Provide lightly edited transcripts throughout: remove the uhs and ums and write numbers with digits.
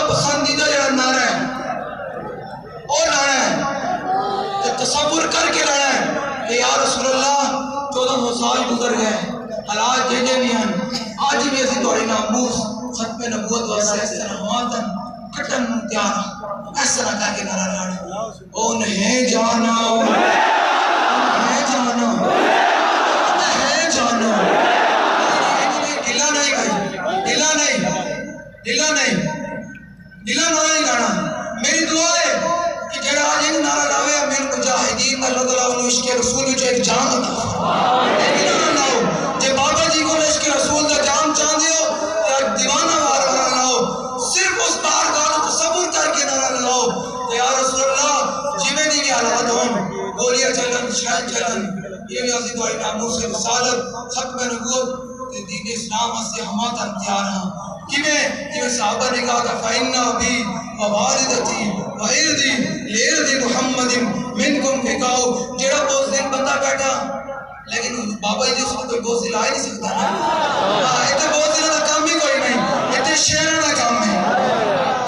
پسندیدہ جڑا نعرہ ہے وہ لانا ہے، تصور کر کے لانا ہے کہ یا رسول اللہ 14 سال گزر گئے، حالات جیجے بھی ہیں، آج بھی اسی توڑی ناموس ختم نبوت واسطے اس طرح ماتن کٹن تیار اس طرح کہہ کے نعرہ لانا، انہیں جانا انہیں جانا انہیں جانا، ڈھلا نہیں بھائی، ڈھلا نہیں لانا۔ میری دعا ہے کہ جڑا آج ایک نعرہ لاوے امیر مجاہدین اللہ تعالیٰ انہوں عشق رسول جو ایک جان ہوتا ہے، لاؤ جے بابا جی کو عشق رسول دا جان چاہ دیو یا دیوانہ وارا لاؤ، صرف اس بار کا تصور کر کے نعرہ لاؤ کہ یا رسول اللہ جیویں دی بھی حالات ہوں، گولیاں چلن شہر چلن، یہ بھی عزیز و ناموس سے رسالت ختم نبوت دین اسلام سے ہمات انتیار ہیں، کیویں صحابہ نے کہا کہ فَإِنَّا بِي وَوَالِدَتِي وَإِرْدِي لِإِرْدِ مُحَمَّدٍ مِنْكُمْ فِقَاؤ، جیڑا بہت دن بندہ بیٹھا لیکن بابا جی اس کو کوئی بہت دل آ نہیں سکتا نا، اتنے بہت دل کا کام ہی کوئی نہیں، اتنے شیرہ کا کام ہے،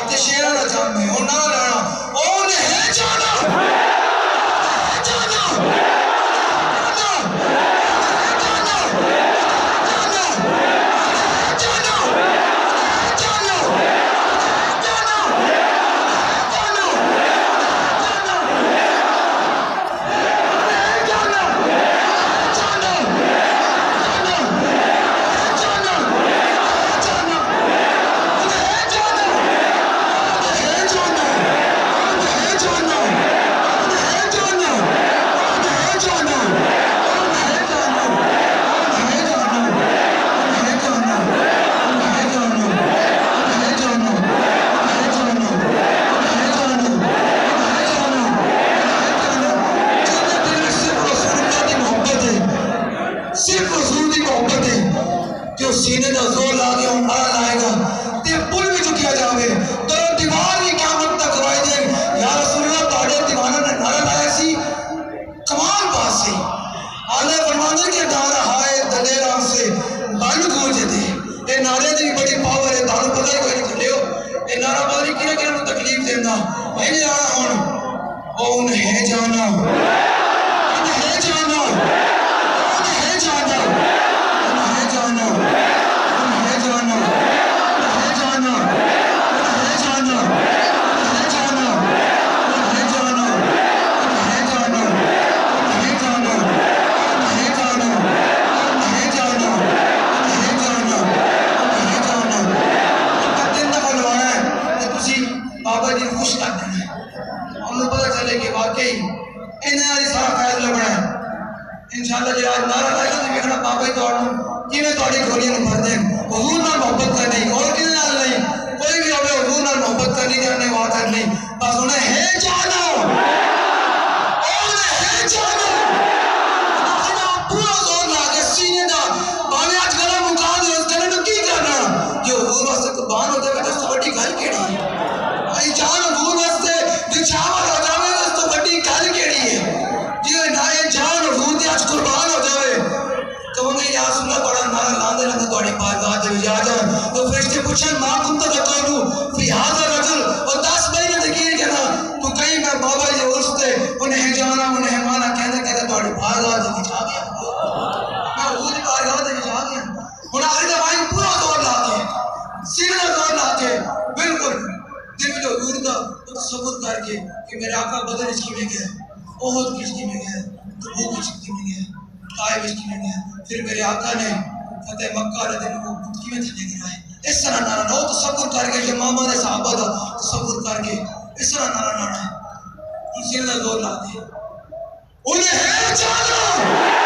اتنے شیرہ کا کام ہے، اور نہ لانا اور ہے جانا سینے کا زور لا کے ہوں نعرہ لائے گا تے پل بھی چکیا جاوے تو دیوار بھی قیامت تک رائے دیں، یا رسول اللہ تاڑے دیوانہ نے نعرہ لائے سی کمال بات سے آلہ فرمانے کے نعرہ ہائے دلیران سے بن گونجے دے، اے نعرے دی بڑی پاور ہے، دانو پتہ ہی کوئی نہیں کھلے ہو، اے نعرہ بادری کنے کنے کو تکلیف دینا میں نہیں آنا ہون او انہیں جانا انہیں جانا انہیں جانا انہیں جانا بابا جی خوش کر دینا ہے، ہم پتہ چلے کہ واقعی انہیں آج سارا فیض لگنا ہے، انشاءاللہ جی آج نعرہ لائے گا تو دیکھنا بابا جی توڑنا کیویں توڑی گھوڑیاں بھر دیں، حضور نال محبت کرنی اور کنے نال نہیں، کوئی بھی ہوئے حضور نال محبت کرنی جانے وہاں کرنی، بس انہیں ہے جانا انہیں ہے جانا پورا زور لا کے سینے دا بانے آج گلہ مکان دے اس کرنے تو کی کرنا جو حضور واسطے قربان ہو جائے تو سوٹی گھر کیڑی ہے، بھائی جان حضور واسطے نچھاور ہو جائے اس تو بڑی گھر کیڑی ہے، جیوے نائے جان حضور دے آج قربان ہو جائے تو انہیں یا رسول اللہ بڑا نعرہ لاندے لندے توڑی بارگاہ دے جا جان تو فرشتے پوچھیں ماں کنتا تقولو فی حاضر رجل اور 10 مہینے تکیر کہنا تو کہیں میں بابا جی ارستے انہیں جانا انہیں مانا کہتے توڑی بارگاہ دے جا گیا میں حضور دی بارگاہ دے جا گیا انہیں آخری دفعہ پورا دور لا کے سینہ دور لا کے بالکل دل میں جو حضور دا تصور کر کے کہ میرے آقا بدر اس کی میں گیا احد اس کی میں گیا تبوک اس کی میں گیا طائف اس کی میں گیا پھر میرے آقا نے فتح مکہ رضی اللہ کو کی میں تھے گرائے، اس طرح نعرہ نو تصور کر کے امامہ نے صحابہ دا تصور کر کے اس طرح نعرہ نعرہ ہے، اسی نے زور لا دے انہیں ہے جانا